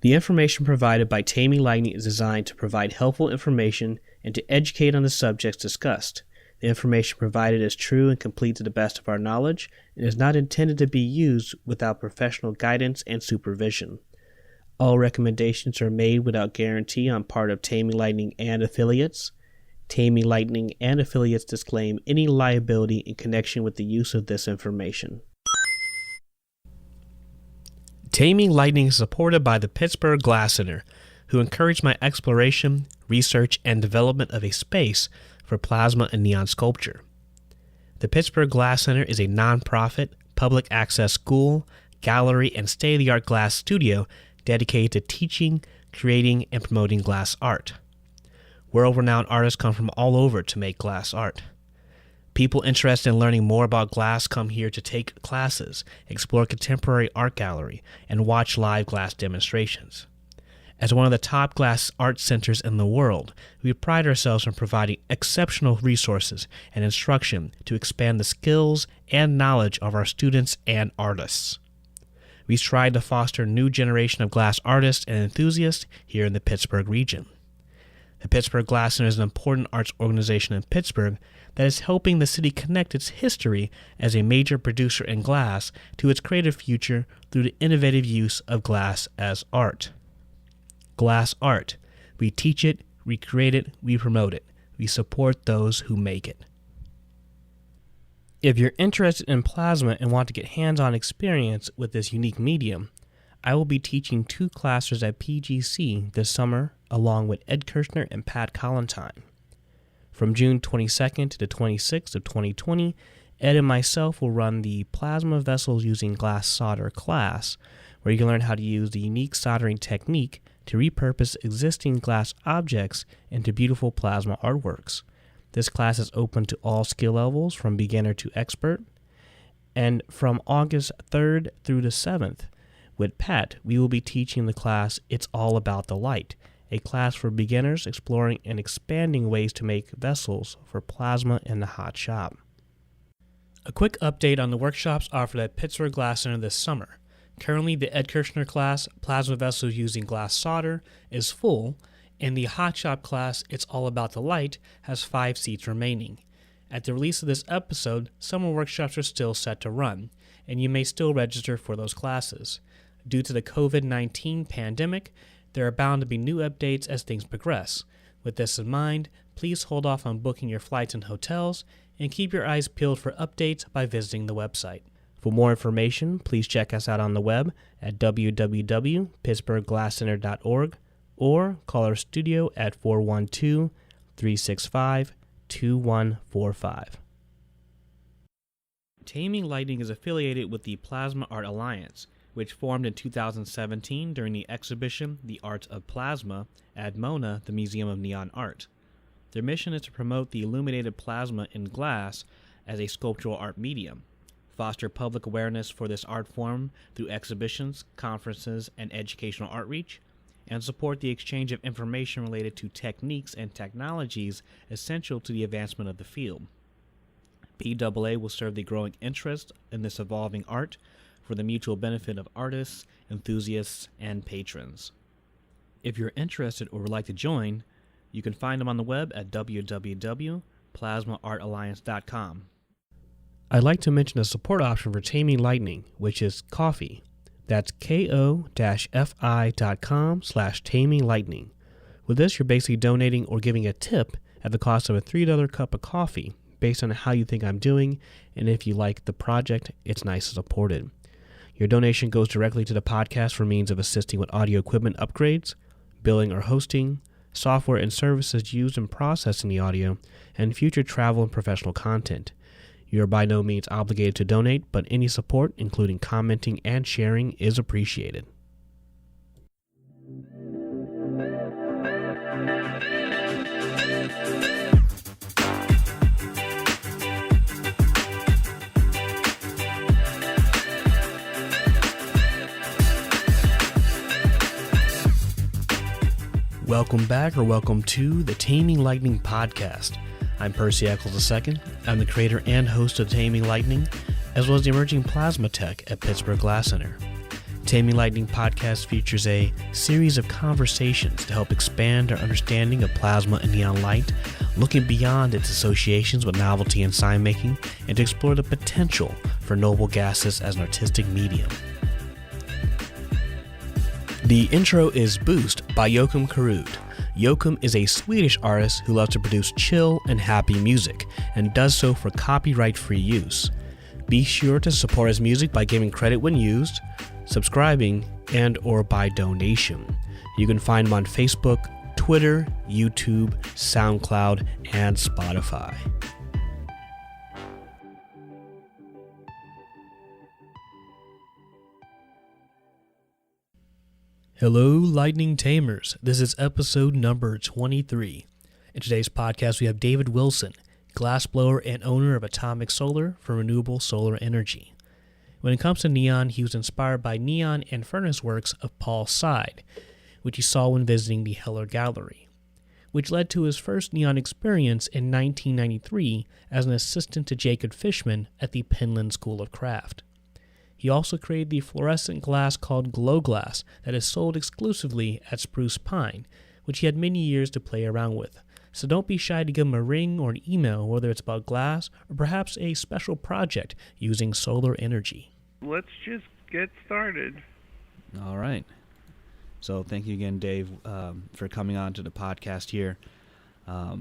The information provided by Taming Lightning is designed to provide helpful information and to educate on the subjects discussed. The information provided is true and complete to the best of our knowledge and is not intended to be used without professional guidance and supervision. All recommendations are made without guarantee on part of Taming Lightning and affiliates. Taming Lightning and affiliates disclaim any liability in connection with the use of this information. Taming Lightning is supported by the Pittsburgh Glass Center, who encouraged my exploration, research, and development of a space for plasma and neon sculpture. The Pittsburgh Glass Center is a nonprofit, public access school, gallery, and state-of-the-art glass studio dedicated to teaching, creating, and promoting glass art. World-renowned artists come from all over to make glass art. People interested in learning more about glass come here to take classes, explore contemporary art gallery, and watch live glass demonstrations. As one of the top glass art centers in the world, we pride ourselves on providing exceptional resources and instruction to expand the skills and knowledge of our students and artists. We strive to foster a new generation of glass artists and enthusiasts here in the Pittsburgh region. The Pittsburgh Glass Center is an important arts organization in Pittsburgh that is helping the city connect its history as a major producer in glass to its creative future through the innovative use of glass as art. Glass art. We teach it, we create it, we promote it. We support those who make it. If you're interested in plasma and want to get hands-on experience with this unique medium, I will be teaching 2 classes at PGC this summer along with Ed Kirshner and Pat Collentine. From June 22nd to the 26th of 2020, Ed and myself will run the Plasma Vessels Using Glass Solder class, where you can learn how to use the unique soldering technique to repurpose existing glass objects into beautiful plasma artworks. This class is open to all skill levels from beginner to expert. And from August 3rd through the 7th, with Pat, we will be teaching the class It's All About the Light, a class for beginners exploring and expanding ways to make vessels for plasma in the hot shop. A quick update on the workshops offered at Pittsburgh Glass Center this summer. Currently, the Ed Kirshner class, Plasma Vessels Using Glass Solder, is full, and the hot shop class, It's All About the Light, has 5 seats remaining. At the release of this episode, summer workshops are still set to run, and you may still register for those classes. Due to the COVID-19 pandemic, there are bound to be new updates as things progress. With this in mind, please hold off on booking your flights and hotels, and keep your eyes peeled for updates by visiting the website. For more information, please check us out on the web at www.pittsburghglasscenter.org or call our studio at 412-365-2145. Taming Lightning is affiliated with the Plasma Art Alliance, which formed in 2017 during the exhibition The Art of Plasma at MONA, the Museum of Neon Art. Their mission is to promote the illuminated plasma in glass as a sculptural art medium, foster public awareness for this art form through exhibitions, conferences, and educational outreach, and support the exchange of information related to techniques and technologies essential to the advancement of the field. PAA will serve the growing interest in this evolving art for the mutual benefit of artists, enthusiasts, and patrons. If you're interested or would like to join, you can find them on the web at www.plasmaartalliance.com. I'd like to mention a support option for Taming Lightning, which is Ko-fi. That's ko-fi.com/taminglightning. With this, you're basically donating or giving a tip at the cost of a $3 cup of coffee, based on how you think I'm doing, and if you like the project, it's nice and supported. Your donation goes directly to the podcast for means of assisting with audio equipment upgrades, billing or hosting, software and services used in processing the audio, and future travel and professional content. You are by no means obligated to donate, but any support, including commenting and sharing, is appreciated. Welcome back, or welcome to the Taming Lightning podcast. I'm Percy Eccles II. I'm the creator and host of Taming Lightning, as well as the emerging plasma tech at Pittsburgh Glass Center. Taming Lightning podcast features a series of conversations to help expand our understanding of plasma and neon light, looking beyond its associations with novelty and sign making, and to explore the potential for noble gases as an artistic medium. The intro is Boost by Joachim Karud. Joachim is a Swedish artist who loves to produce chill and happy music, and does so for copyright-free use. Be sure to support his music by giving credit when used, subscribing, and or by donation. You can find him on Facebook, Twitter, YouTube, SoundCloud, and Spotify. Hello, Lightning Tamers. This is episode number 23. In today's podcast, we have David Wilson, glassblower and owner of Atomic Solar for renewable solar energy. When it comes to neon, he was inspired by neon and furnace works of Paul Side, which he saw when visiting the Heller Gallery, which led to his first neon experience in 1993 as an assistant to Jacob Fishman at the Penland School of Craft. He also created the fluorescent glass called Glow Glass that is sold exclusively at Spruce Pine, which he had many years to play around with. So don't be shy to give him a ring or an email, whether it's about glass or perhaps a special project using solar energy. Let's just get started. All right. So thank you again, Dave, for coming on to the podcast here. I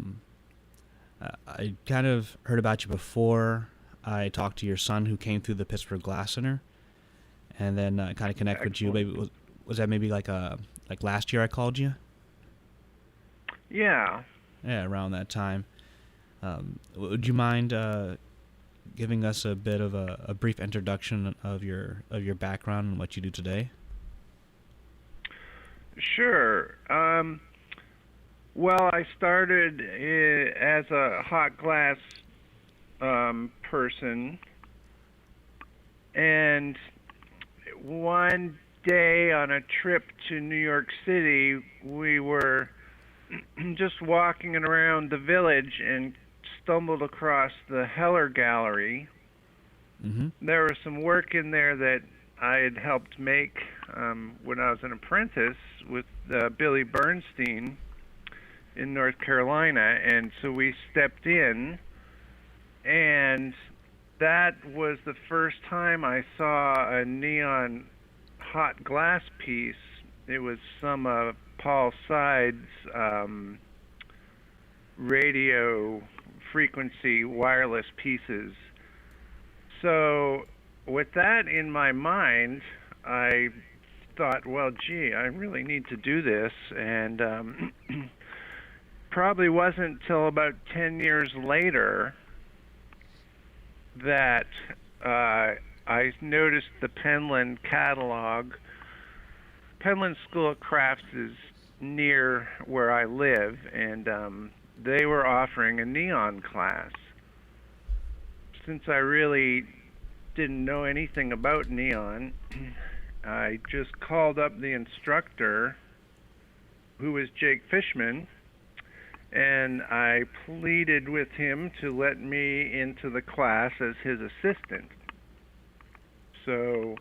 kind of heard about you before. I talked to your son who came through the Pittsburgh Glass Center, and then kind of connect with you. Maybe was that maybe like last year I called you? Yeah. Yeah, around that time. Would you mind giving us a bit of a brief introduction of your background and what you do today? Sure. Well, I started as a hot glass person, and one day on a trip to New York City, we were just walking around the village and stumbled across the Heller Gallery. Mm-hmm. There was some work in there that I had helped make when I was an apprentice with Billy Bernstein in North Carolina, and so we stepped in, and that was the first time I saw a neon hot glass piece. It was some of Paul Side's radio frequency wireless pieces. So with that in my mind, I thought, well, gee, I really need to do this, and probably wasn't till about 10 years later that I noticed the Penland catalog. Penland School of Crafts is near where I live, and they were offering a neon class. Since I really didn't know anything about neon, I just called up the instructor, who was Jake Fishman, and I pleaded with him to let me into the class as his assistant. So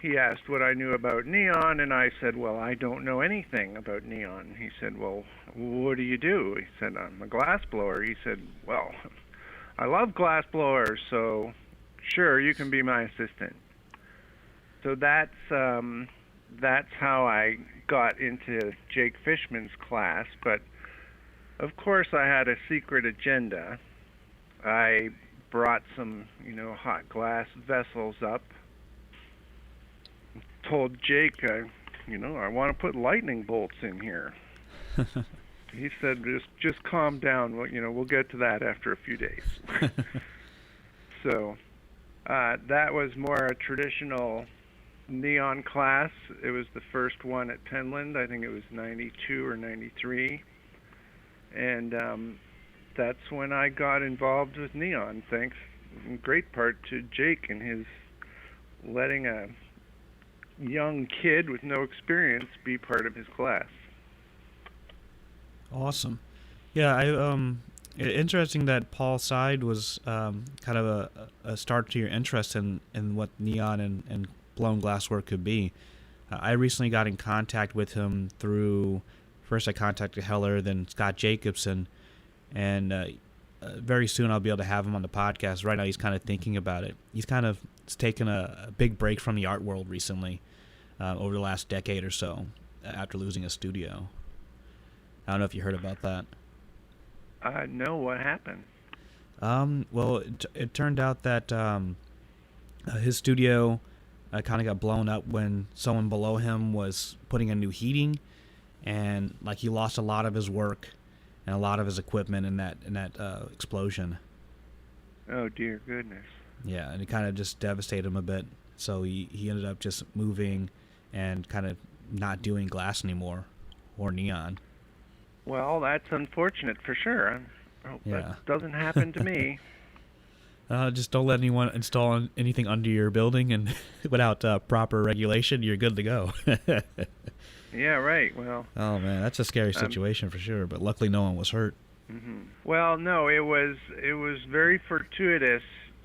he asked what I knew about neon, and I said, well, I don't know anything about neon. He said, well, what do you do? He said, I'm a glass blower. He said, well, I love glass blowers, so sure, you can be my assistant. So that's how I got into Jake Fishman's class, but of course I had a secret agenda. I brought some, hot glass vessels up, told Jake, I want to put lightning bolts in here. He said, just calm down. We'll get to that after a few days. So that was more a traditional neon class. It was the first one at Penland. I think it was 92 or 93. And that's when I got involved with neon, thanks in great part to Jake and his letting a young kid with no experience be part of his class. Awesome. Yeah, interesting that Paul Side was kind of a start to your interest in what neon and blown glasswork could be. I recently got in contact with him through, first I contacted Heller, then Scott Jacobson, and very soon I'll be able to have him on the podcast. Right now he's kind of thinking about it. He's kind of taken a big break from the art world recently, over the last decade or so, after losing a studio. I don't know if you heard about that. No, what happened? Well, it turned out that his studio kind of got blown up when someone below him was putting in new heating, and like he lost a lot of his work and a lot of his equipment in that explosion. Oh dear goodness. Yeah, and it kind of just devastated him a bit. So he ended up just moving and kind of not doing glass anymore or neon. Well, that's unfortunate for sure. I hope Yeah. that doesn't happen to me. Just don't let anyone install anything under your building, and without proper regulation, you're good to go. Yeah, right. Well. Oh man, that's a scary situation for sure. But luckily, no one was hurt. Mm-hmm. Well, no, it was very fortuitous.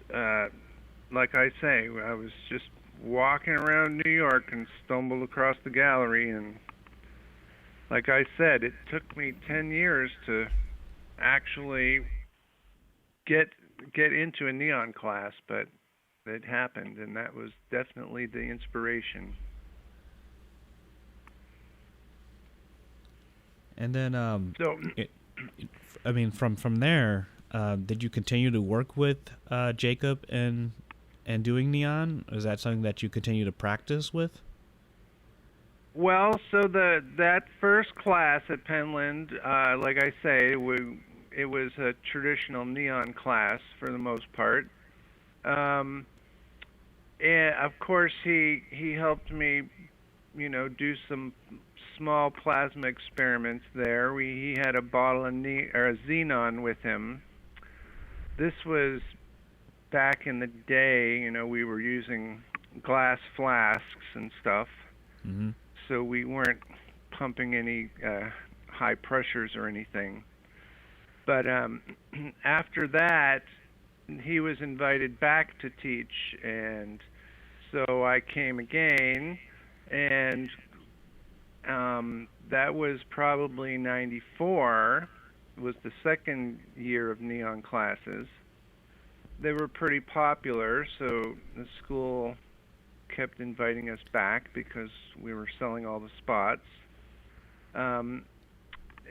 Like I say, I was just walking around New York and stumbled across the gallery, and like I said, it took me 10 years to actually get into a neon class, but it happened, and that was definitely the inspiration. And then, So, I mean, from there, did you continue to work with Jacob and doing neon? Is that something that you continue to practice with? well, so that first class at Penland, like I say, it was a traditional neon class for the most part. And of course, he helped me, do some small plasma experiments there. He had a bottle of a xenon with him. This was back in the day. We were using glass flasks and stuff, Mm-hmm. so we weren't pumping any high pressures or anything. But after that, he was invited back to teach, and so I came again, and that was probably 94, was the second year of neon classes. They were pretty popular, so the school kept inviting us back because we were selling all the spots. And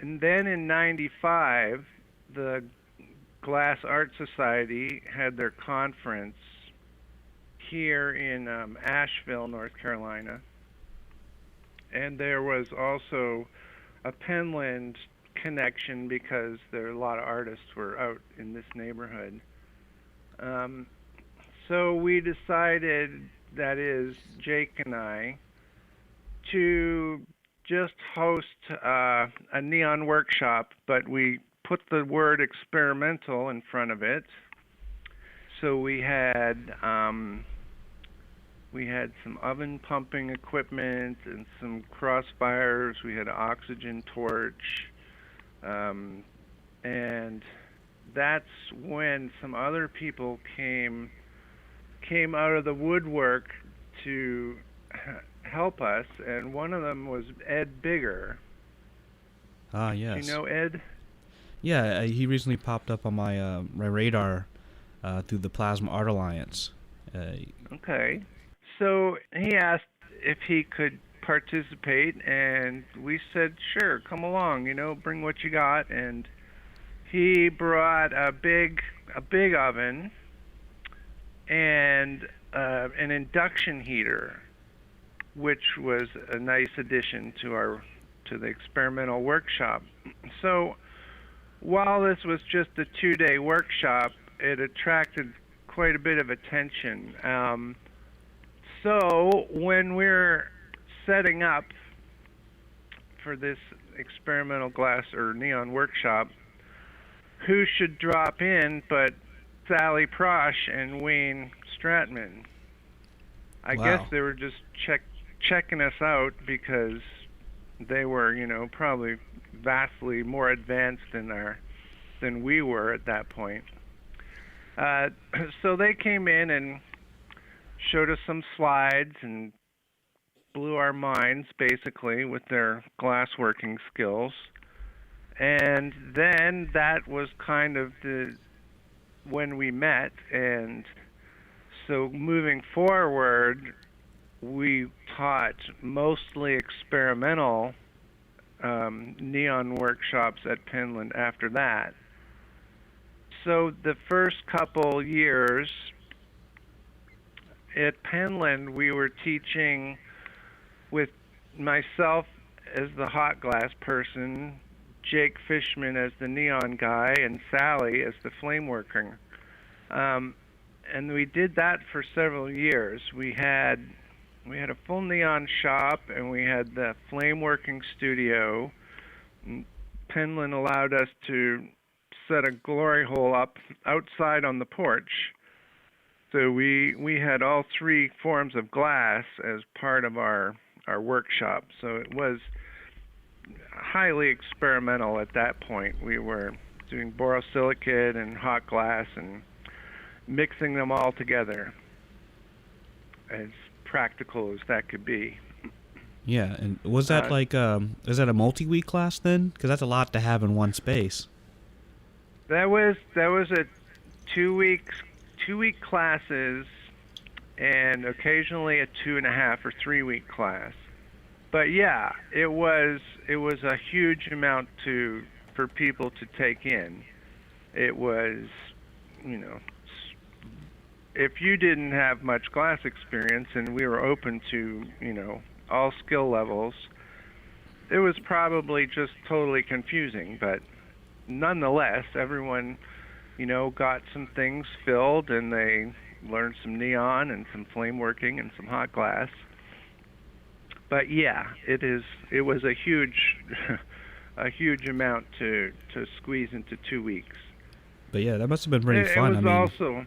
then in 95, the Glass Art Society had their conference here in Asheville, North Carolina. And there was also a Penland connection because there a lot of artists were out in this neighborhood. So we decided, that is, Jake and I, to just host a neon workshop, but we put the word experimental in front of it. So we had some oven pumping equipment and some crossfires. We had an oxygen torch, and that's when some other people came out of the woodwork to help us, and one of them was Ed Bigger. Ah, yes. Do you know Ed? Yeah, he recently popped up on my my radar through the Plasma Art Alliance. Okay. So he asked if he could participate, and we said, sure, come along, bring what you got. And he brought a big oven and an induction heater, which was a nice addition to the experimental workshop. So while this was just a 2-day workshop, it attracted quite a bit of attention. So when we're setting up for this experimental glass or neon workshop, who should drop in but Sally Prosh and Wayne Stratman? I Wow. guess they were just checking us out because they were, probably vastly more advanced than we were at that point. So they came in and showed us some slides and blew our minds basically with their glassworking skills. And then that was kind of the when we met, and so moving forward, we taught mostly experimental neon workshops at Penland after that. So the first couple years at Penland, we were teaching with myself as the hot glass person, Jake Fishman as the neon guy, and Sally as the flame worker. And we did that for several years. We had a full neon shop, and we had the flame working studio. Penland allowed us to set a glory hole up outside on the porch. So we had all three forms of glass as part of our workshop. So it was highly experimental at that point. We were doing borosilicate and hot glass and mixing them all together as practical as that could be. Yeah, and was that is that a multi-week class then? Because that's a lot to have in one space. That was a 2 week classes, and occasionally a 2.5 or 3 week class. But yeah, it was a huge amount for people to take in. It was, if you didn't have much glass experience, and we were open to, all skill levels, it was probably just totally confusing. But nonetheless, everyone, got some things filled, and they learned some neon and some flame working and some hot glass. But yeah, it was a huge a huge amount to squeeze into 2 weeks. But yeah, that must have been pretty fun. It was also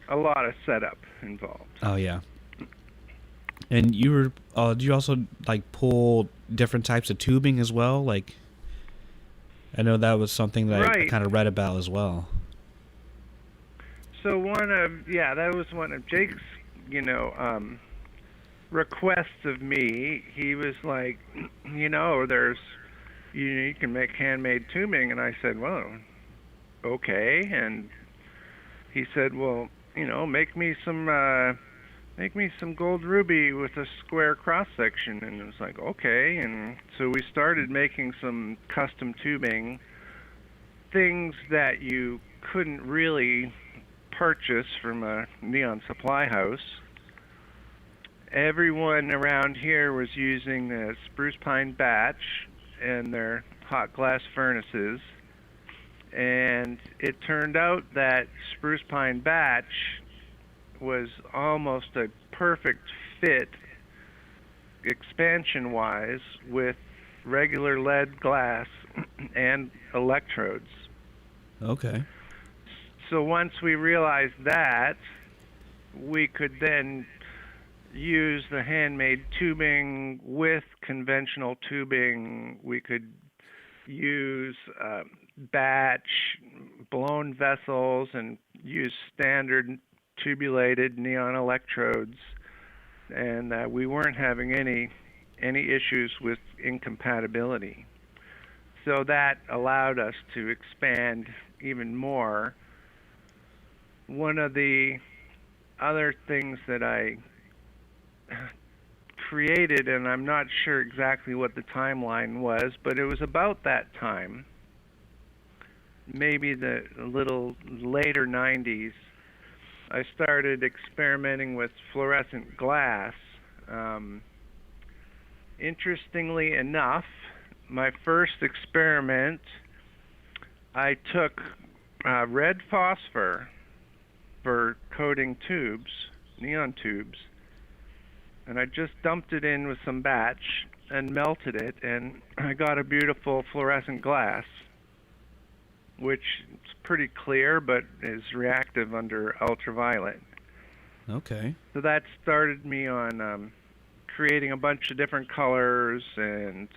a lot of setup involved. Oh yeah. And you were did you also pull different types of tubing as well? Like, I know that was something that I kind of read about as well. So that was one of Jake's, requests of me. He was like, there's, you can make handmade tubing, and I said, well, okay. And he said, well, make me some gold ruby with a square cross section. And it was like, okay. And so we started making some custom tubing, things that you couldn't really purchase from a neon supply house. Everyone around here was using the spruce pine batch and their hot glass furnaces, and it turned out that spruce pine batch was almost a perfect fit expansion-wise with regular lead glass and electrodes. Okay. So once we realized that, we could then use the handmade tubing with conventional tubing. We could use batch blown vessels and use standard tubulated neon electrodes, and we weren't having any issues with incompatibility. So that allowed us to expand even more. One of the other things that I created, and I'm not sure exactly what the timeline was, but it was about that time, maybe the little later 90s, I started experimenting with fluorescent glass. Interestingly enough, my first experiment, I took red phosphor for coating tubes, neon tubes, and I just dumped it in with some batch and melted it, and I got a beautiful fluorescent glass, which is pretty clear but is reactive under ultraviolet. Okay. So that started me on creating a bunch of different colors and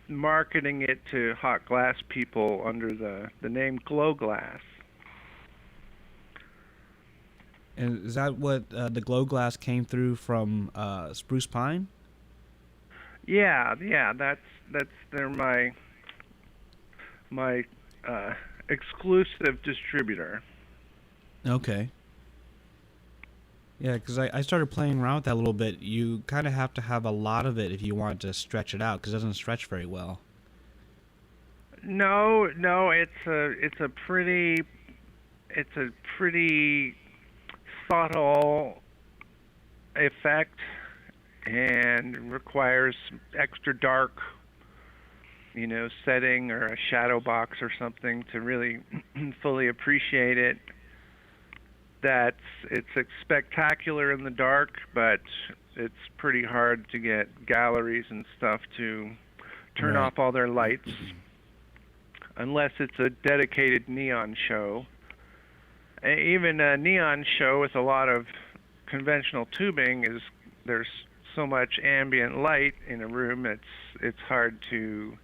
marketing it to hot glass people under the name Glow Glass. And is that what the glow glass came through from spruce pine? Yeah, they're my exclusive distributor. Okay. Yeah, because I started playing around with that a little bit. You kind of have to have a lot of it if you want to stretch it out, because it doesn't stretch very well. No, it's a pretty subtle effect and requires extra dark, setting or a shadow box or something to really fully appreciate it. It's spectacular in the dark, but it's pretty hard to get galleries and stuff to turn Right. off all their lights unless it's a dedicated neon show. Even a neon show with a lot of conventional tubing there's so much ambient light in a room, it's hard to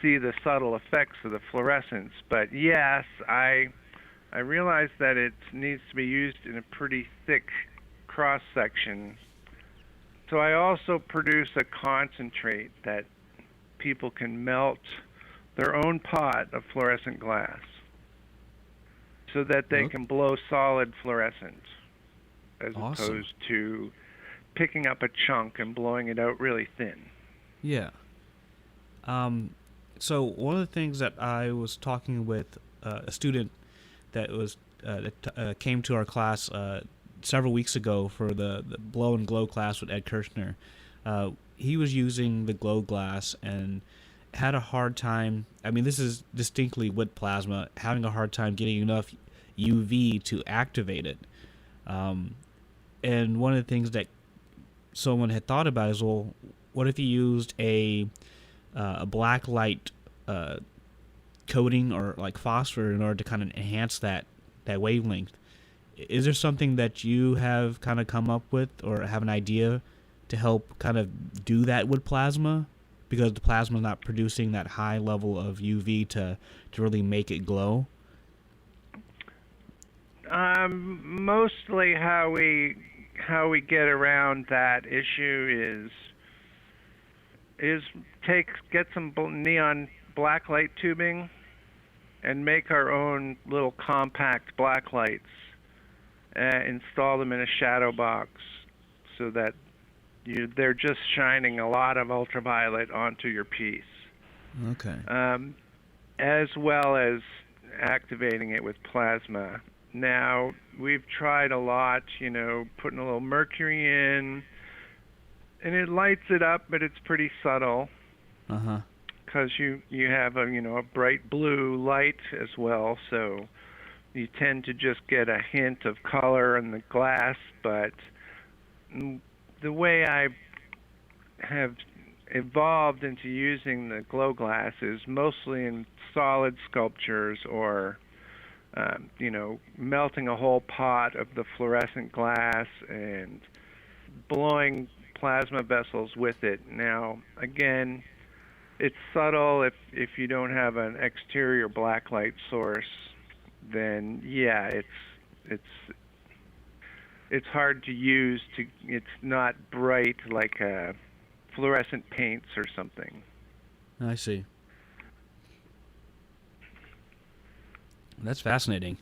see the subtle effects of the fluorescence. But yes, I realize that it needs to be used in a pretty thick cross section. So I also produce a concentrate that people can melt their own pot of fluorescent glass so that they can blow solid fluorescent as Awesome. opposed to picking up a chunk and blowing it out really thin. Yeah. So one of the things that I was talking with a student that came to our class several weeks ago for the blow and glow class with Ed Kirshner. He was using the glow glass and had a hard time. I mean, this is distinctly with plasma, having a hard time getting enough UV to activate it. And one of the things that someone had thought about is, well, what if you used a black light coating or like phosphor in order to kind of enhance that wavelength? Is there something that you have kind of come up with or have an idea to help kind of do that with plasma? Because the plasma is not producing that high level of UV to really make it glow? Mostly how we get around that issue is get some neon blacklight tubing and make our own little compact black lights, install them in a shadow box so that they're just shining a lot of ultraviolet onto your piece. Okay. As well as activating it with plasma. Now, we've tried a lot, putting a little mercury in, and it lights it up, but it's pretty subtle. Uh-huh. Because you have a bright blue light as well, so you tend to just get a hint of color in the glass. But the way I have evolved into using the glow glass is mostly in solid sculptures or melting a whole pot of the fluorescent glass and blowing plasma vessels with it. Now, again, it's subtle. If you don't have an exterior blacklight source, then yeah, it's hard to use. It's not bright like fluorescent paints or something. I see. That's fascinating.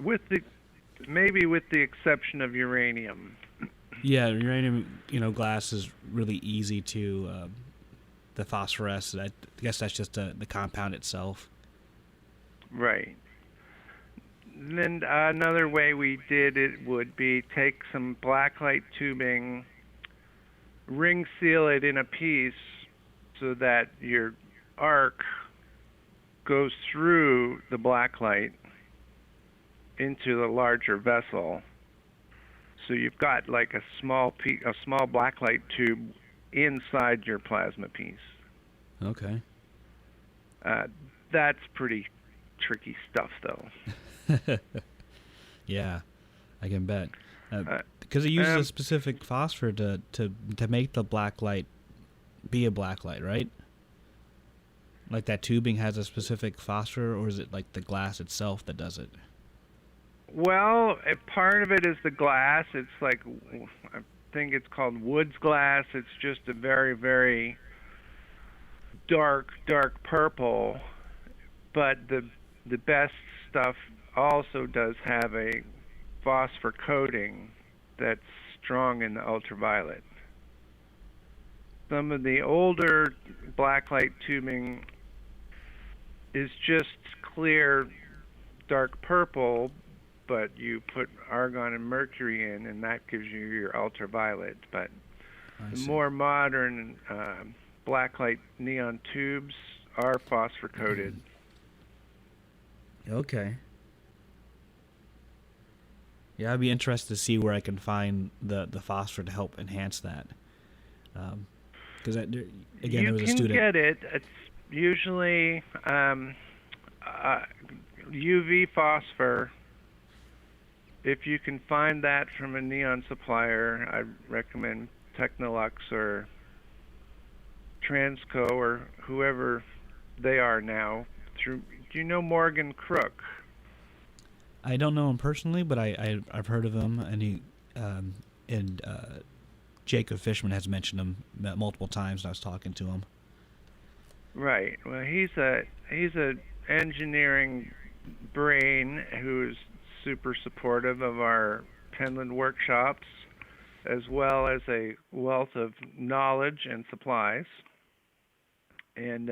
Maybe with the exception of uranium. Yeah, uranium, glass is really easy to the phosphoresce. I guess that's just the compound itself. Right. Then another way we did it would be take some blacklight tubing, ring seal it in a piece so that your arc goes through the blacklight into the larger vessel. So you've got like a small blacklight tube inside your plasma piece. Okay. That's pretty tricky stuff, though. Yeah, I can bet. Because it uses a specific phosphor to make the black light be a black light, right? Like that tubing has a specific phosphor, or is it like the glass itself that does it? Well, part of it is the glass. It's like, I think it's called Woods glass. It's just a very, very dark, dark purple. But the best stuff also does have a phosphor coating that's strong in the ultraviolet. Some of the older blacklight tubing is just clear dark purple, but you put argon and mercury in, and that gives you your ultraviolet. But I the see. more modern blacklight neon tubes are phosphor coated. Okay. Yeah, I'd be interested to see where I can find the phosphor to help enhance that. Because again, there was a You can student. get it. It's usually UV phosphor. If you can find that from a neon supplier, I'd recommend Technolux or Transco or whoever they are now. Do you know Morgan Crook? I don't know him personally, but I've heard of him, and and Jacob Fishman has mentioned him multiple times. And I was talking to him. Right. Well, he's a engineering brain who's super supportive of our Penland workshops, as well as a wealth of knowledge and supplies. And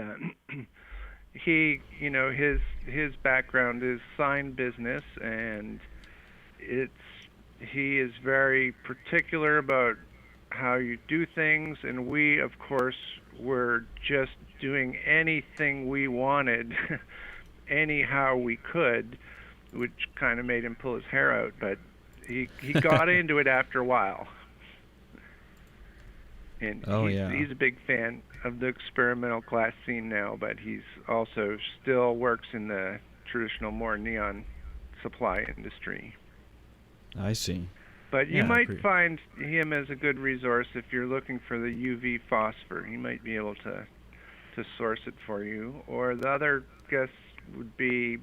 his background is sign business, and he is very particular about how you do things, and we, of course, were just doing anything we wanted, anyhow we could, which kind of made him pull his hair out, but he got into it after a while. And he's a big fan of the experimental glass scene now, but he's also still works in the traditional, more neon supply industry. I see. But you might find him as a good resource if you're looking for the UV phosphor. He might be able to source it for you. Or the other guest would be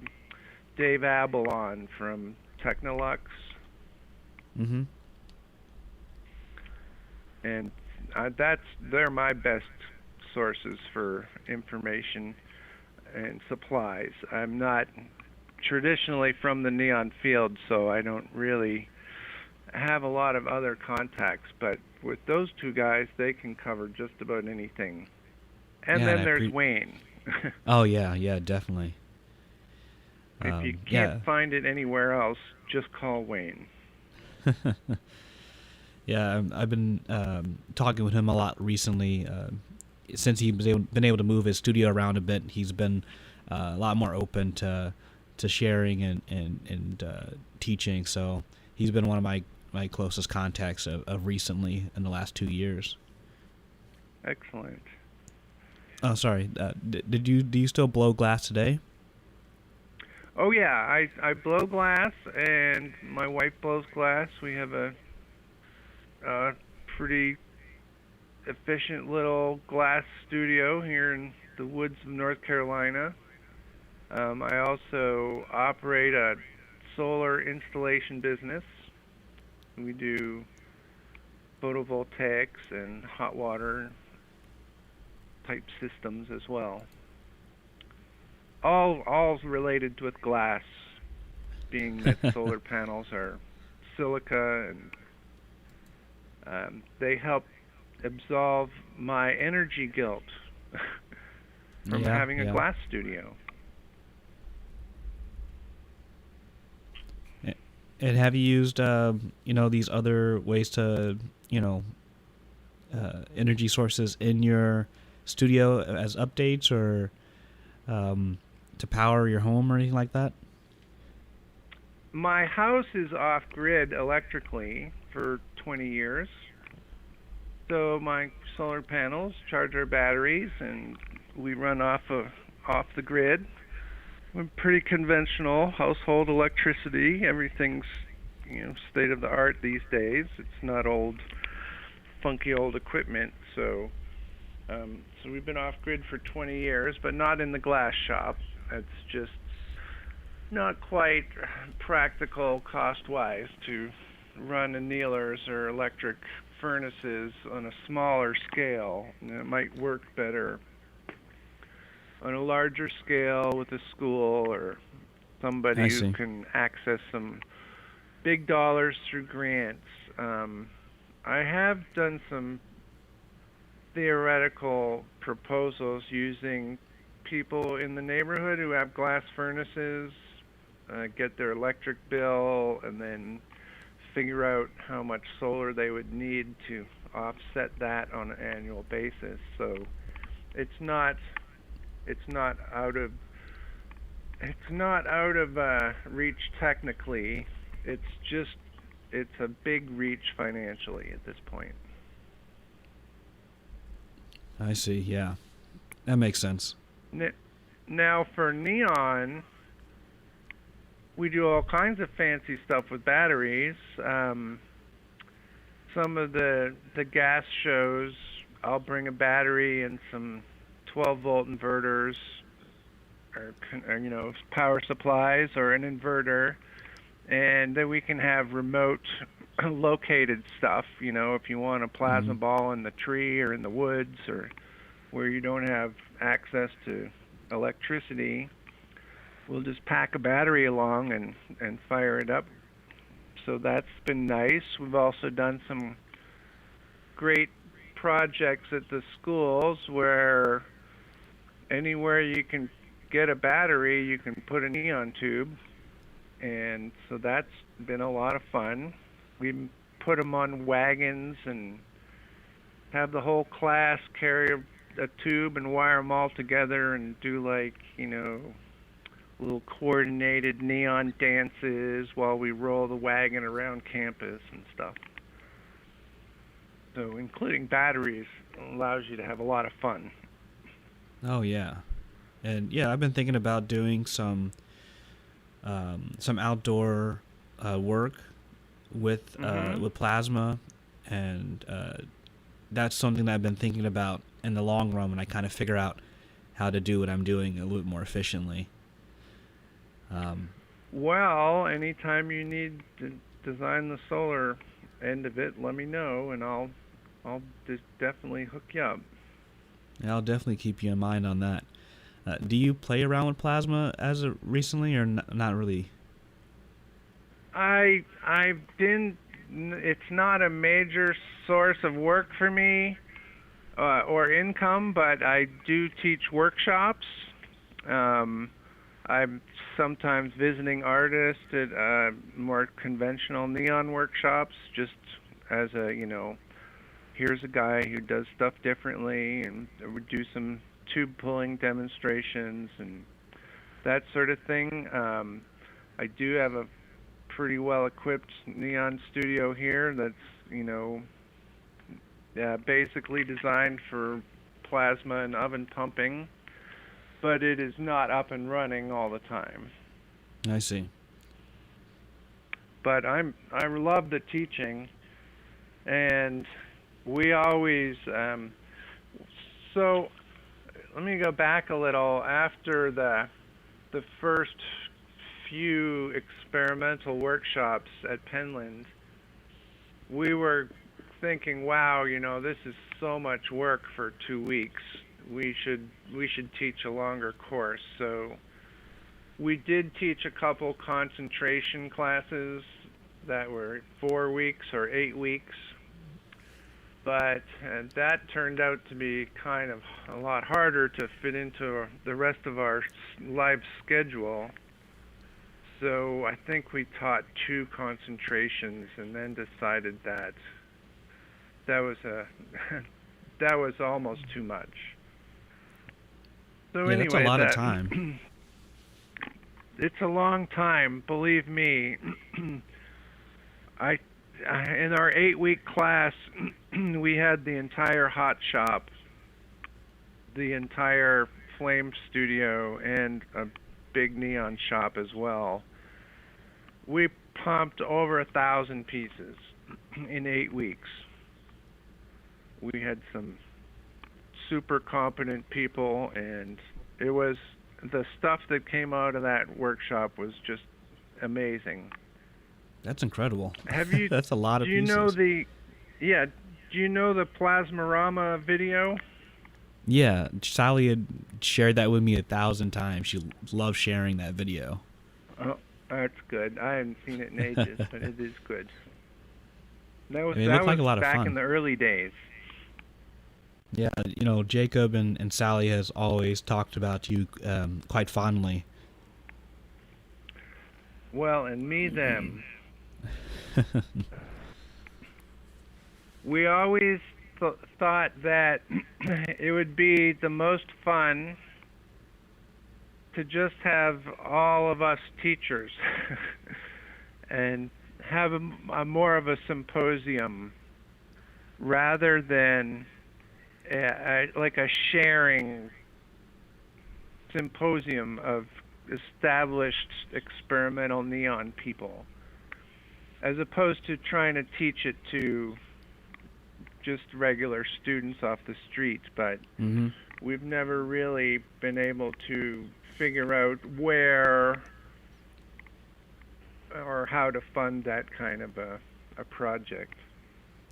Dave Abalon from Technolux. Mm-hmm. And they're my best sources for information and supplies. I'm not traditionally from the neon field, so I don't really have a lot of other contacts, but with those two guys, they can cover just about anything. And then there's Wayne. Oh, yeah, definitely. If you can't find it anywhere else, just call Wayne. Yeah, I've been talking with him a lot recently. Since he's been able to move his studio around a bit, he's been a lot more open to sharing and teaching. So he's been one of my closest contacts of recently in the last 2 years. Excellent. Oh, sorry. Do you still blow glass today? Oh yeah, I blow glass, and my wife blows glass. We have a pretty efficient little glass studio here in the woods of North Carolina. I also operate a solar installation business. We do photovoltaics and hot water type systems as well. All related with glass, being that solar panels are silica, and they help absolve my energy guilt from having a glass studio. And have you used these other ways to energy sources in your studio as updates or to power your home or anything like that? My house is off-grid electrically for 20 years. So my solar panels charge our batteries, and we run off the grid. We're pretty conventional household electricity. Everything's state of the art these days. It's not old, funky old equipment. So we've been off grid for 20 years, but not in the glass shop. It's just not quite practical cost-wise to run annealers or electric furnaces on a smaller scale. It might work better on a larger scale with a school or somebody I who see. can access some big dollars through grants. I have done some theoretical proposals using people in the neighborhood who have glass furnaces, get their electric bill, and then figure out how much solar they would need to offset that on an annual basis. So it's not it's not out of reach technically. It's just it's a big reach financially at this point. I see. Yeah, that makes sense. Now for neon, we do all kinds of fancy stuff with batteries. Some of the gas shows, I'll bring a battery and some 12-volt inverters, or power supplies, or an inverter, and then we can have remote located stuff. If you want a plasma ball in the tree or in the woods or where you don't have access to electricity, we'll just pack a battery along and fire it up. So that's been nice. We've also done some great projects at the schools where anywhere you can get a battery, you can put a neon tube. And so that's been a lot of fun. We put them on wagons and have the whole class carry a tube and wire them all together and do little coordinated neon dances while we roll the wagon around campus and stuff. So including batteries allows you to have a lot of fun. Oh yeah, and yeah, I've been thinking about doing some outdoor work with plasma, and that's something that I've been thinking about in the long run when I kind of figure out how to do what I'm doing a little bit more efficiently. Well, anytime you need to design the solar end of it, let me know, and I'll just definitely hook you up. And I'll definitely keep you in mind on that. Do you play around with plasma as of recently, or not really? I've been. It's not a major source of work for me or income, but I do teach workshops. I'm sometimes visiting artists at more conventional neon workshops, just as here's a guy who does stuff differently, and we do some tube pulling demonstrations and that sort of thing. I do have a pretty well equipped neon studio here that's basically designed for plasma and oven pumping, but it is not up and running all the time. I see. But I love the teaching, and we always so let me go back a little. After the first few experimental workshops at Penland, we were thinking, wow, this is so much work for 2 weeks. We should teach a longer course. So we did teach a couple concentration classes that were 4 weeks or 8 weeks, but that turned out to be kind of a lot harder to fit into the rest of our live schedule. So I think we taught 2 concentrations and then decided that was that was almost too much. So yeah, anyway, that's a lot of time. It's a long time, believe me. In our 8-week class, we had the entire hot shop, the entire flame studio, and a big neon shop as well. We pumped over 1,000 pieces in 8 weeks. We had some super competent people, and it was the stuff that came out of that workshop was just amazing. That's incredible. Have you? That's a lot of do you pieces. know the? Yeah. Do you know the Plasmarama video? Yeah, Sally had shared that with me 1,000 times. She loves sharing that video. Oh, that's good. I haven't seen it in ages, but it is good. That was I mean, it looked like a lot of back fun. in the early days. Yeah, Jacob and Sally has always talked about you quite fondly. Well, and me them. We always thought that it would be the most fun to just have all of us teachers and have a more of a symposium rather than like a sharing symposium of established experimental neon people, as opposed to trying to teach it to just regular students off the street. But we've never really been able to figure out where or how to fund that kind of a project.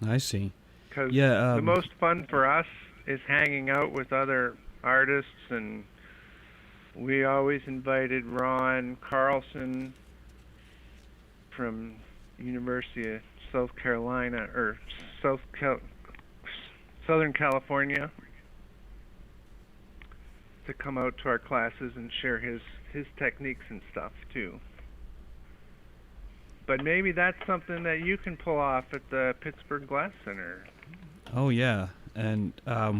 I see. Because Yeah, the most fun for us is hanging out with other artists, and we always invited Ron Carlson from University of South Carolina, or Southern California, to come out to our classes and share his techniques and stuff too. But maybe that's something that you can pull off at the Pittsburgh Glass Center. Oh yeah, and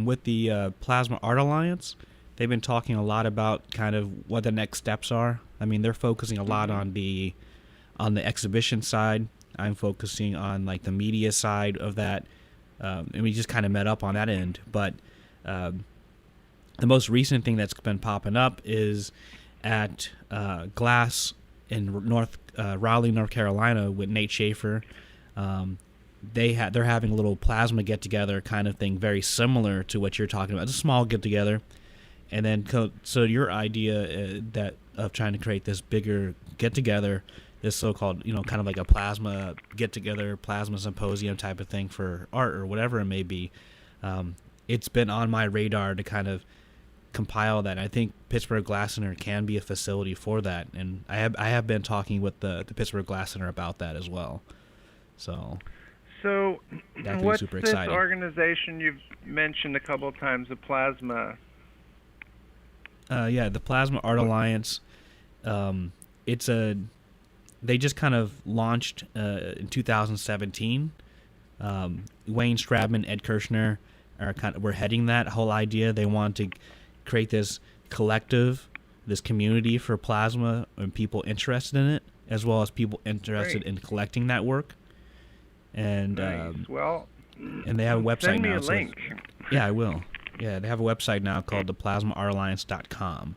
with the Plasma Art Alliance, they've been talking a lot about kind of what the next steps are. I mean, they're focusing a lot on the exhibition side. I'm focusing on like the media side of that, and we just kind of met up on that end. But the most recent thing that's been popping up is at Glass in Raleigh, North Carolina, with Nate Schaefer. They're having a little plasma get together kind of thing, very similar to what you're talking about. It's a small get together, and then so your idea that of trying to create this bigger get together, this so-called kind of like a plasma get together, plasma symposium type of thing for art or whatever it may be. It's been on my radar to kind of compile that. I think Pittsburgh Glass Center can be a facility for that, and I have been talking with the Pittsburgh Glass Center about that as well. So what's super this exciting. organization you've mentioned a couple of times, the Plasma? Yeah, the Plasma Art Alliance. They just kind of launched in 2017. Wayne Stradman, Ed Kirshner were heading that whole idea. They want to create this collective, this community for plasma and people interested in it, as well as people interested in collecting that work. And nice. Well, and they have a website send me now. a link. Yeah, I will. Yeah, they have a website now called theplasmaartalliance.com.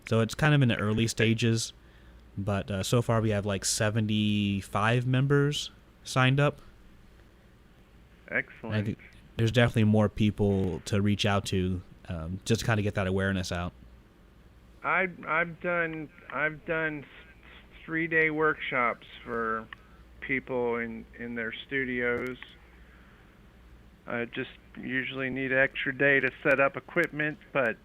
So it's kind of in the early stages, but so far we have like 75 members signed up. Excellent. I think there's definitely more people to reach out to, just to kind of get that awareness out. I've done 3-day workshops for people in their studios. I just usually need an extra day to set up equipment, but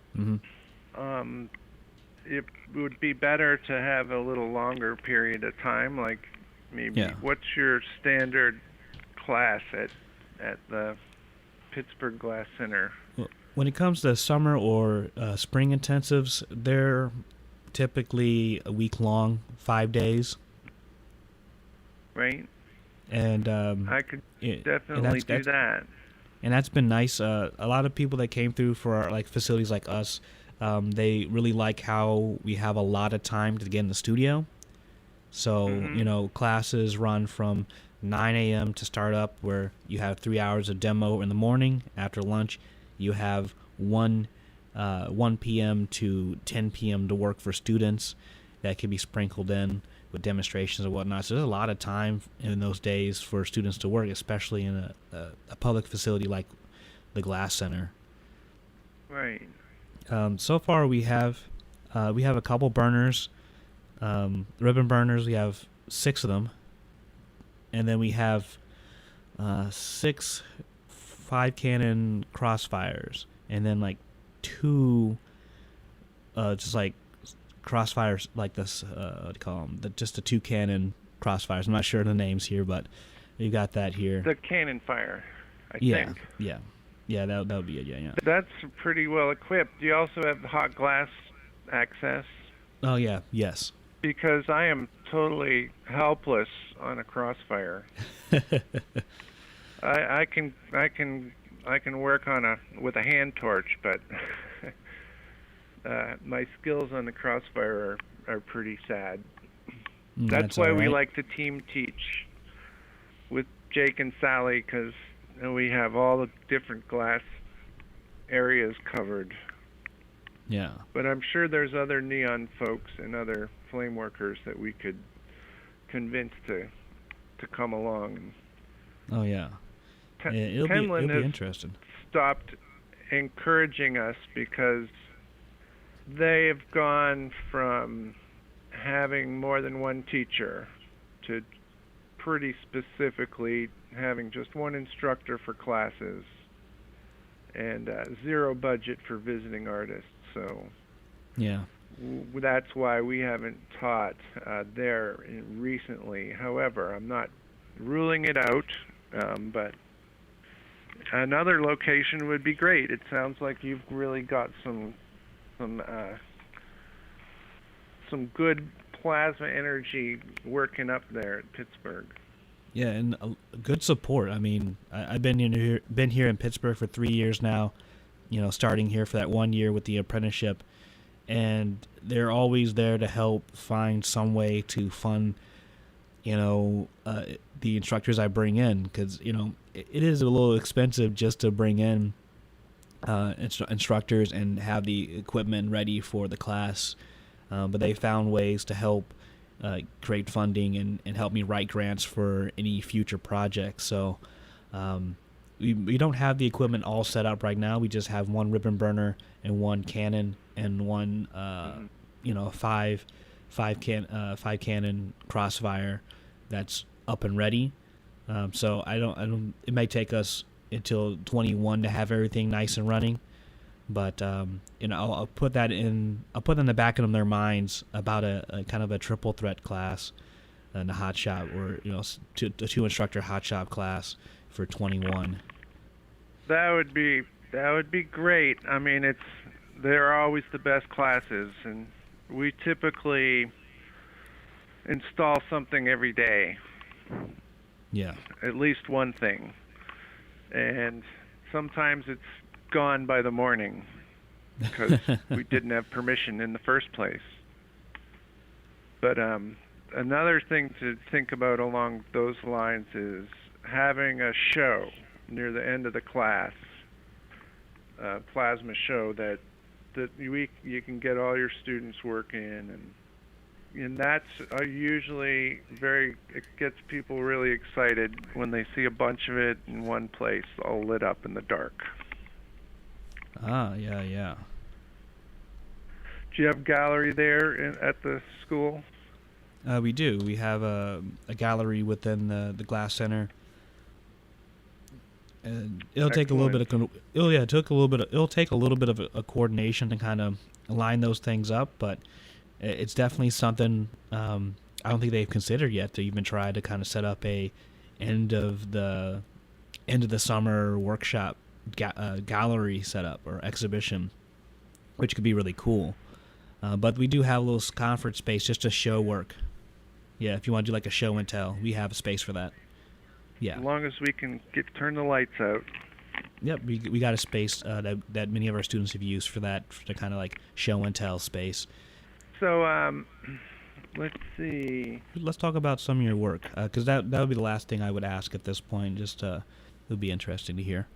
it would be better to have a little longer period of time. Like maybe what's your standard class at the Pittsburgh Glass Center? Well, when it comes to summer or spring intensives, they're typically a week long, 5 days. Right. And I could definitely do that. And that's been nice. A lot of people that came through for our, like facilities like us, they really like how we have a lot of time to get in the studio. So classes run from 9 a.m. to start up, where you have 3 hours of demo in the morning. After lunch, you have 1 p.m. to 10 p.m. to work for students. That can be sprinkled in with demonstrations and whatnot. So there's a lot of time in those days for students to work, especially in a public facility like the Glass Center. Right. So far we have We have a couple burners, ribbon burners. We have 6 of them, and then we have 6 5-cannon crossfires, and then like 2 just like crossfires like this. What do you call them? Just the 2-cannon crossfires. I'm not sure of the names here, but you got that here. The cannon fire, I yeah, think. Yeah. That would be it. Yeah. That's pretty well equipped. Do you also have hot glass access? Oh yeah. Yes. Because I am totally helpless on a crossfire. I can work on with a hand torch, but my skills on the crossfire are pretty sad. That's why we like to team teach with Jake and Sally, because we have all the different glass areas covered. Yeah. But I'm sure there's other neon folks and other flame workers that we could convince to come along. Oh yeah. It'll be interesting. Stopped encouraging us because they've gone from having more than one teacher to pretty specifically having just one instructor for classes and 0 budget for visiting artists. So yeah, that's why we haven't taught there recently. However, I'm not ruling it out, but another location would be great. It sounds like you've really got some good plasma energy working up there at Pittsburgh. Yeah, and good support. I mean, I've been here in Pittsburgh for 3 years now. Starting here for that 1 year with the apprenticeship, and they're always there to help find some way to fund, the instructors I bring in, because it is a little expensive just to bring in instructors and have the equipment ready for the class. But they found ways to help create funding and help me write grants for any future projects. So we don't have the equipment all set up right now. We just have 1 ribbon burner and 1 cannon and 1 five cannon crossfire that's up and ready. So I don't. It may take us until 21 to have everything nice and running. But I'll put that in. I'll put in the back of their minds about a kind of a triple threat class in the hot shop, or a 2 instructor hot shop class for 21. That would be great. I mean, they're always the best classes, and we typically install something every day. Yeah. At least one thing, and sometimes it's gone by the morning because we didn't have permission in the first place. But another thing to think about along those lines is having a show near the end of the class, plasma show that you can get all your students working, and that's usually it gets people really excited when they see a bunch of it in one place all lit up in the dark. Ah, yeah. Do you have gallery there at the school? We do. We have a gallery within the Glass Center. And it'll take a little bit of it'll take a little bit of a coordination to kind of line those things up, but it's definitely something I don't think they've considered yet to even try to kind of set up a end of the summer workshop gallery setup or exhibition, which could be really cool. But we do have a little conference space just to show work. Yeah, if you want to do like a show and tell, we have a space for that. Yeah. As long as we can turn the lights out. Yep, we got a space that many of our students have used for that, to kind of like show and tell space. So let's see. Let's talk about some of your work, because that would be the last thing I would ask at this point. Just it would be interesting to hear.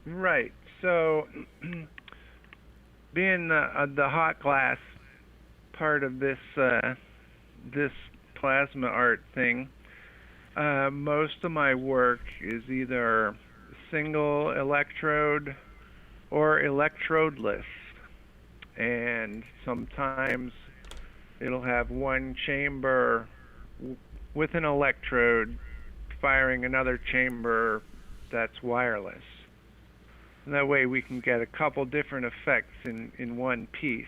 Right. So being the hot glass part of this plasma art thing, most of my work is either single electrode or electrodeless. and sometimes it'll have one chamber with an electrode firing another chamber that's wireless. And that way we can get a couple different effects in one piece.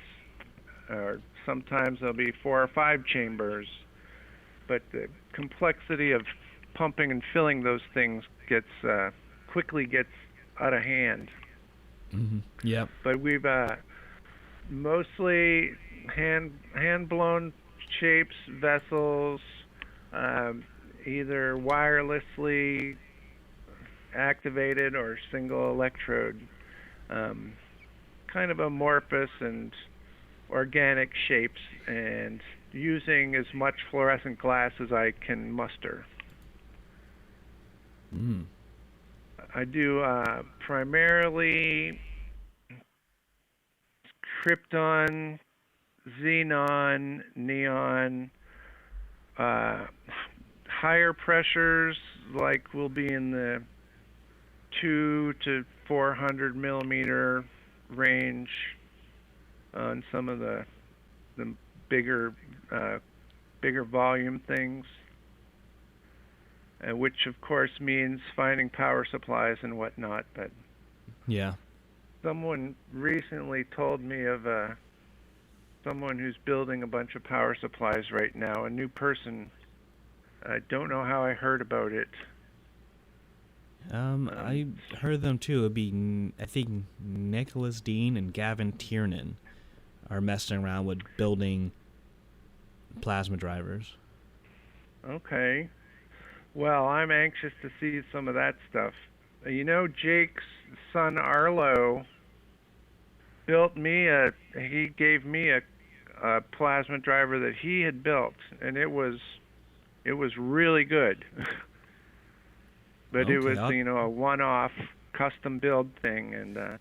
Or sometimes there'll be 4 or 5 chambers, but the complexity of pumping and filling those things quickly gets out of hand. Mm-hmm. Yep. But we've mostly hand blown shapes, vessels, either wirelessly activated or single electrode, kind of amorphous and organic shapes, and using as much fluorescent glass as I can muster. Mm. I do primarily krypton, xenon, neon, higher pressures like will be in the 2 to 400 millimeter range on some of the bigger volume things, which of course means finding power supplies and whatnot. But yeah, someone recently told me of someone who's building a bunch of power supplies right now, a new person. I don't know how I heard about it. I heard them too. It'd be, I think, Nicholas Dean and Gavin Tiernan are messing around with building plasma drivers. Okay. Well, I'm anxious to see some of that stuff. You know, Jake's son Arlo he gave me a plasma driver that he had built, and it was really good. But Okay, it was, a one-off custom build thing, and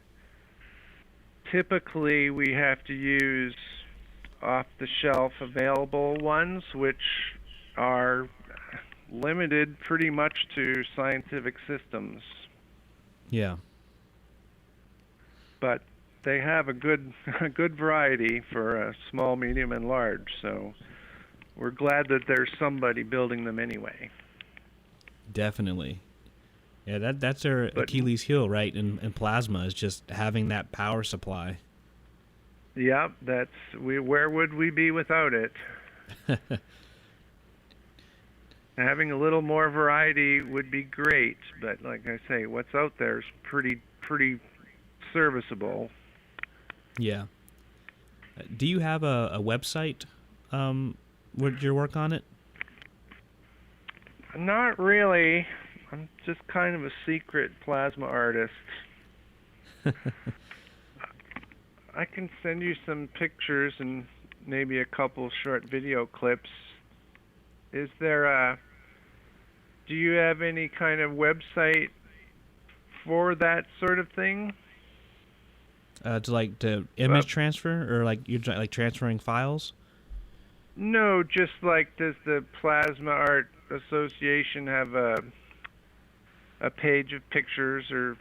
typically we have to use off-the-shelf available ones, which are limited pretty much to Scientific Systems. Yeah. But they have a good variety for small, medium, and large, so we're glad that there's somebody building them anyway. Definitely. Yeah, that's our Achilles heel, right? In plasma is just having that power supply. Yeah, where would we be without it? Having a little more variety would be great, but like I say, what's out there is pretty serviceable. Yeah. Do you have a website with your work on it? Not really. I'm just kind of a secret plasma artist. I can send you some pictures and maybe a couple short video clips. Do you have any kind of website for that sort of thing? To image transfer, or like you're like transferring files? No, just like, does the Plasma Art Association have a page of pictures to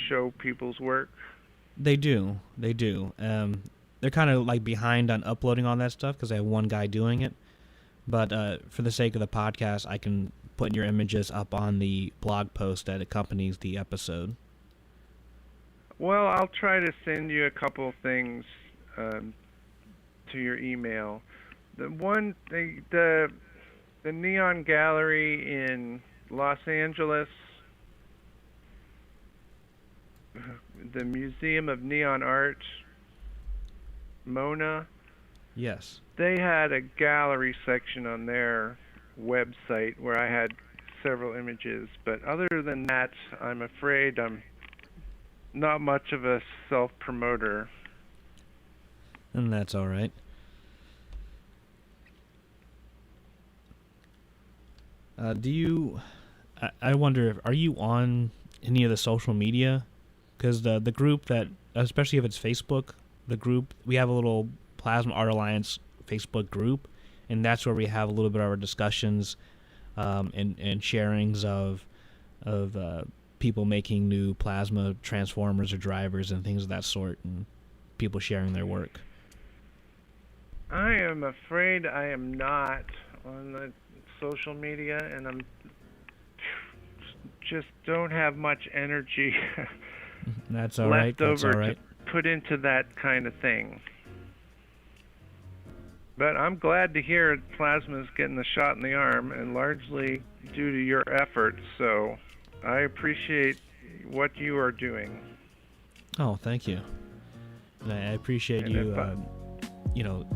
show people's work? They do. They're kind of like behind on uploading all that stuff because I have one guy doing it. But for the sake of the podcast, I can put your images up on the blog post that accompanies the episode. Well, I'll try to send you a couple things to your email. The Neon Gallery in Los Angeles, the Museum of Neon Art, MONA. Yes. They had a gallery section on their website where I had several images, but other than that, I'm afraid I'm not much of a self-promoter. And that's all right. I wonder, are you on any of the social media? Because the group that, especially if it's Facebook, the group, we have a little Plasma Art Alliance Facebook group, and that's where we have a little bit of our discussions and sharings of people making new plasma transformers or drivers and things of that sort. And people sharing their work? I am afraid I am not on the social media, and I'm just don't have much energy That's all right. left over That's all right. to put into that kind of thing. But I'm glad to hear Plasma's getting the shot in the arm, and largely due to your efforts. So I appreciate what you are doing. Oh, thank you. And I appreciate And you,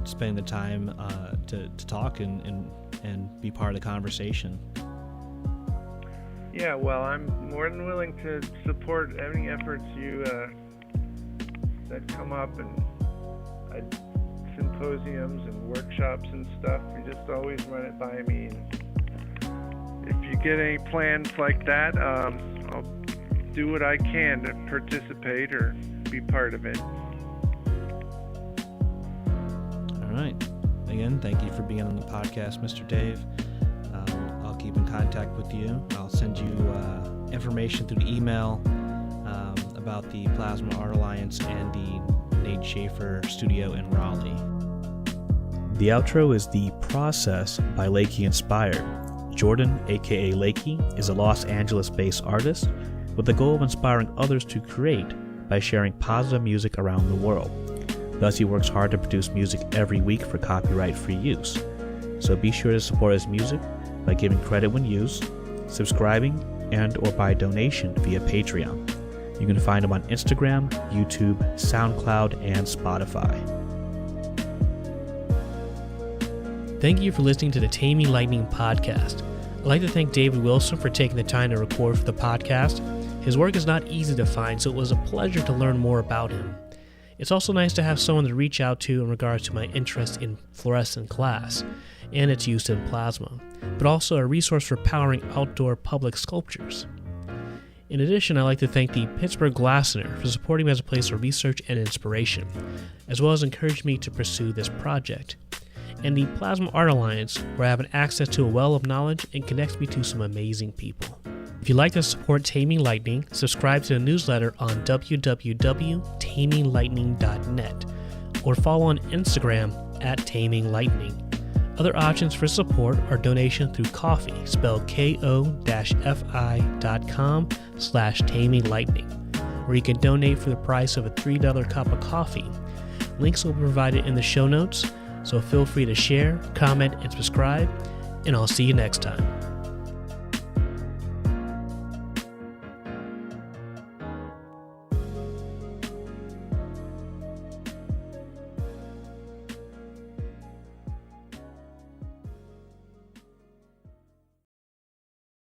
spending the time to talk and be part of the conversation. Yeah, well, I'm more than willing to support any efforts you that come up, and symposiums and workshops and stuff. You just always run it by me. And if you get any plans like that, I'll do what I can to participate or be part of it. All right. Again, thank you for being on the podcast, Mr. Dave. I'll keep in contact with you. I'll send you information through the email about the Plasma Art Alliance and the Nate Schaefer studio in Raleigh. The outro is The Process by Lakey Inspired. Jordan, aka Lakey, is a Los Angeles-based artist with the goal of inspiring others to create by sharing positive music around the world. Thus, he works hard to produce music every week for copyright-free use. So be sure to support his music by giving credit when used, subscribing, and or by donation via Patreon. You can find him on Instagram, YouTube, SoundCloud, and Spotify. Thank you for listening to the Taming Lightning podcast. I'd like to thank David Wilson for taking the time to record for the podcast. His work is not easy to find, so it was a pleasure to learn more about him. It's also nice to have someone to reach out to in regards to my interest in fluorescent glass and its use in plasma, but also a resource for powering outdoor public sculptures. In addition, I'd like to thank the Pittsburgh Glass Center for supporting me as a place of research and inspiration, as well as encouraging me to pursue this project, and the Plasma Art Alliance, where I have access to a well of knowledge and connects me to some amazing people. If you'd like to support Taming Lightning, subscribe to the newsletter on www.taminglightning.net or follow on Instagram @taminglightning. Other options for support are donation through Ko-fi, spelled ko-fi.com/taminglightning, where you can donate for the price of a $3 cup of coffee. Links will be provided in the show notes, so feel free to share, comment, and subscribe, and I'll see you next time.